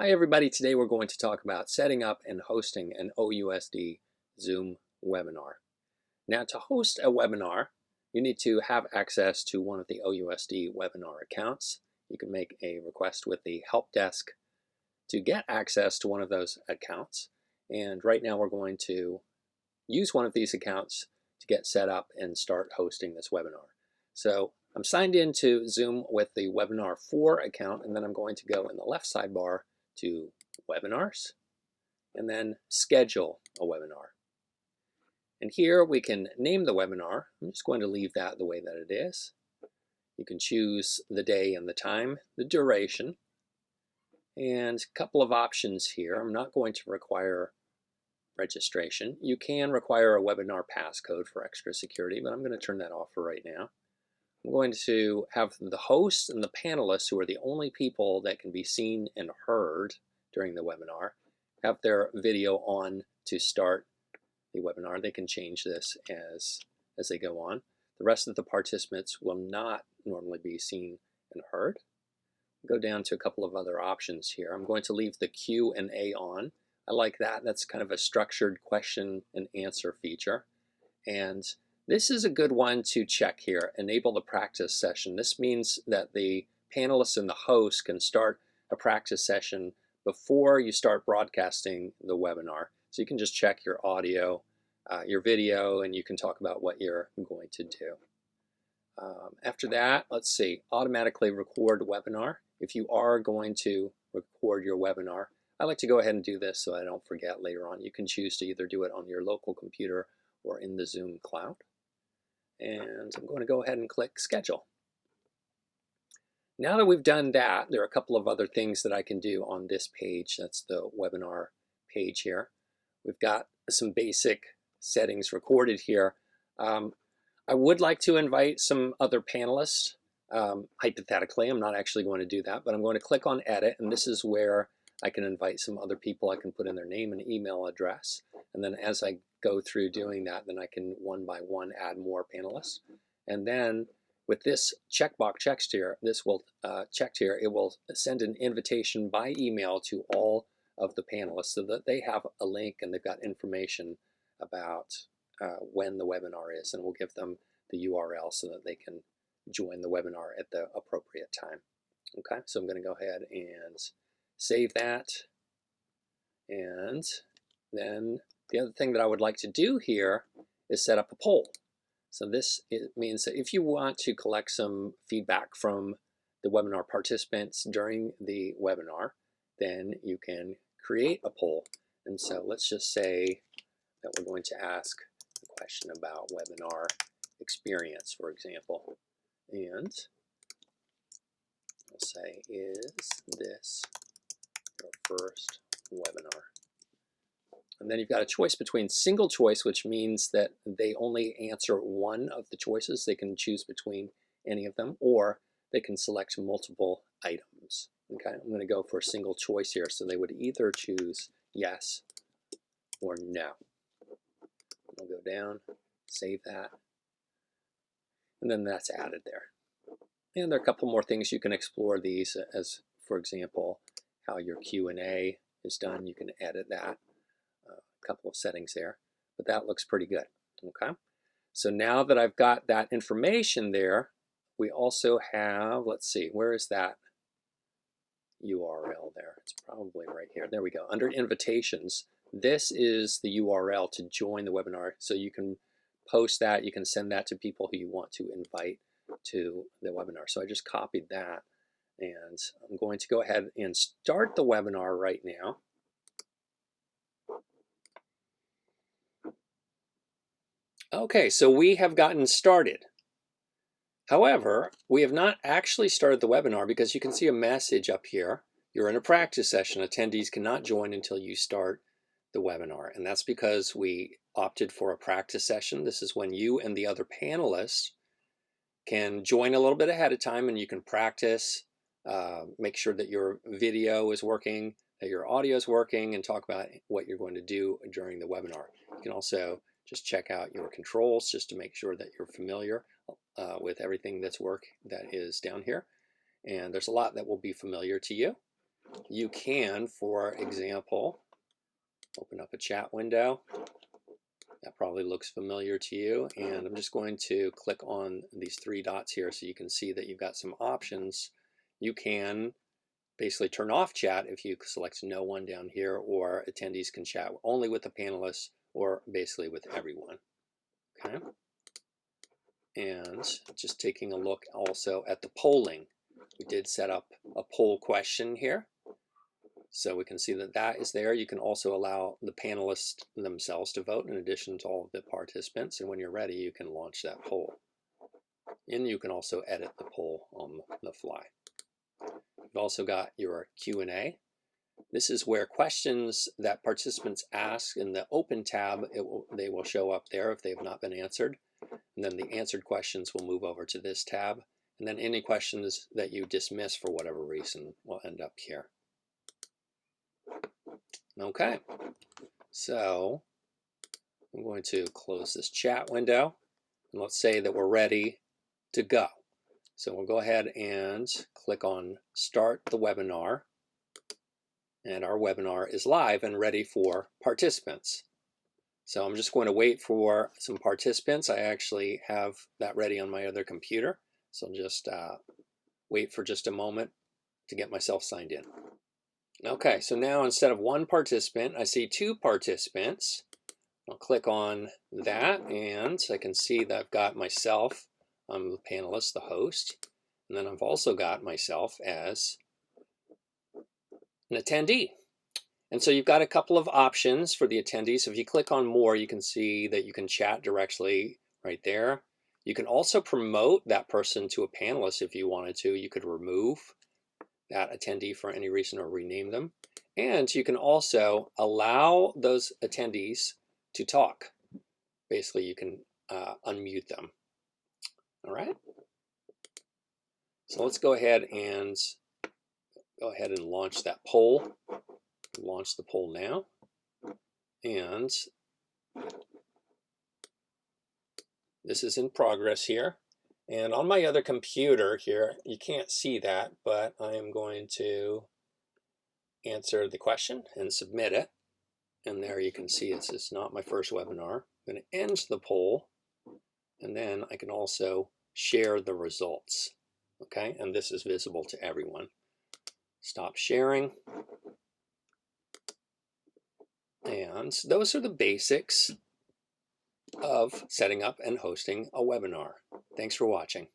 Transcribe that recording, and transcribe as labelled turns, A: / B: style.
A: Hi everybody, today we're going to talk about setting up and hosting an OUSD Zoom webinar. Now to host a webinar, you need to have access to one of the OUSD webinar accounts. You can make a request with the help desk to get access to one of those accounts. And right now we're going to use one of these accounts to get set up and start hosting this webinar. So I'm signed into Zoom with the Webinar 4 account, and then I'm going to go in the left sidebar to Webinars, and then Schedule a Webinar. And here we can name the webinar. I'm just going to leave that the way that it is. You can choose the day and the time, the duration, and a couple of options here. I'm not going to require registration. You can require a webinar passcode for extra security, but I'm going to turn that off for right now. I'm going to have the host and the panelists, who are the only people that can be seen and heard during the webinar, have their video on to start the webinar. They can change this as they go on. The rest of the participants will not normally be seen and heard. Go down to a couple of other options here. I'm going to leave the Q&A on. I like that. That's kind of a structured question and answer feature. And this is a good one to check here, enable the practice session. This means that the panelists and the host can start a practice session before you start broadcasting the webinar. So you can just check your audio, your video, and you can talk about what you're going to do. After that, let's see, automatically record webinar. If you are going to record your webinar, I like to go ahead and do this so I don't forget later on. You can choose to either do it on your local computer or in the Zoom cloud. And I'm going to go ahead and click Schedule. Now that we've done that, there are a couple of other things that I can do on this page. That's the webinar page here. We've got some basic settings recorded here. I would like to invite some other panelists. Hypothetically, I'm not actually going to do that, but I'm going to click on Edit, and this is where I can invite some other people. I can put in their name and email address, and then as I go through doing that, then I can one by one add more panelists. And then with this checkbox checked here, it will send an invitation by email to all of the panelists so that they have a link and they've got information about when the webinar is, and we'll give them the URL so that they can join the webinar at the appropriate time. Okay, so I'm going to go ahead and save that, and then the other thing that I would like to do here is set up a poll. So this means that if you want to collect some feedback from the webinar participants during the webinar, then you can create a poll. And so let's just say that we're going to ask a question about webinar experience, for example. And we'll say, is this your first webinar? And then you've got a choice between single choice, which means that they only answer one of the choices. They can choose between any of them, or they can select multiple items. Okay, I'm going to go for a single choice here. So they would either choose yes or no. I'll go down, save that, and then that's added there. And there are a couple more things you can explore these, as for example, how your Q&A is done. You can edit that. A couple of settings there, but that looks pretty good. Okay, so now that I've got that information there, we also have, let's see, where is that URL there? It's probably right here. There we go. Under invitations, this is the URL to join the webinar. So you can post that, you can send that to people who you want to invite to the webinar. So I just copied that, and I'm going to go ahead and start the webinar right now. Okay, so we have gotten started. However, we have not actually started the webinar because you can see a message up here. You're in a practice session. Attendees cannot join until you start the webinar. And that's because we opted for a practice session. This is when you and the other panelists can join a little bit ahead of time, and you can practice, make sure that your video is working, that your audio is working, and talk about what you're going to do during the webinar. You can also just check out your controls just to make sure that you're familiar with everything that is down here. And there's a lot that will be familiar to you. you can, for example, open up a chat window. That probably looks familiar to you, and I'm just going to click on these three dots here so you can see that you've got some options. You can basically turn off chat if you select no one down here, or attendees can chat only with the panelists or basically with everyone. Okay. And just taking a look also at the polling. We did set up a poll question here. So we can see that that is there. You can also allow the panelists themselves to vote in addition to all of the participants. And when you're ready, you can launch that poll. And you can also edit the poll on the fly. You've also got your Q&A. This is where questions that participants ask in the open tab, they will show up there if they have not been answered. And then the answered questions will move over to this tab. And then any questions that you dismiss for whatever reason will end up here. Okay, so I'm going to close this chat window, and let's say that we're ready to go. So we'll go ahead and click on Start the Webinar, and our webinar is live and ready for participants. So I'm just going to wait for some participants. I actually have that ready on my other computer, so I'll just wait for just a moment to get myself signed in. Okay, so now instead of one participant, I see two participants. I'll click on that, and I can see that I've got myself, I'm the panelist, the host, and then I've also got myself as an attendee. And so you've got a couple of options for the attendees. So if you click on more, you can see that you can chat directly right there. You can also promote that person to a panelist if you wanted to. You could remove that attendee for any reason or rename them. And you can also allow those attendees to talk. Basically, you can unmute them. All right. So let's go ahead and launch that poll. Launch the poll now. And this is in progress here. And on my other computer here, you can't see that, but I am going to answer the question and submit it. And there you can see this is not my first webinar. I'm going to end the poll, and then I can also share the results. Okay, and this is visible to everyone. Stop sharing. And those are the basics of setting up and hosting a webinar. Thanks for watching.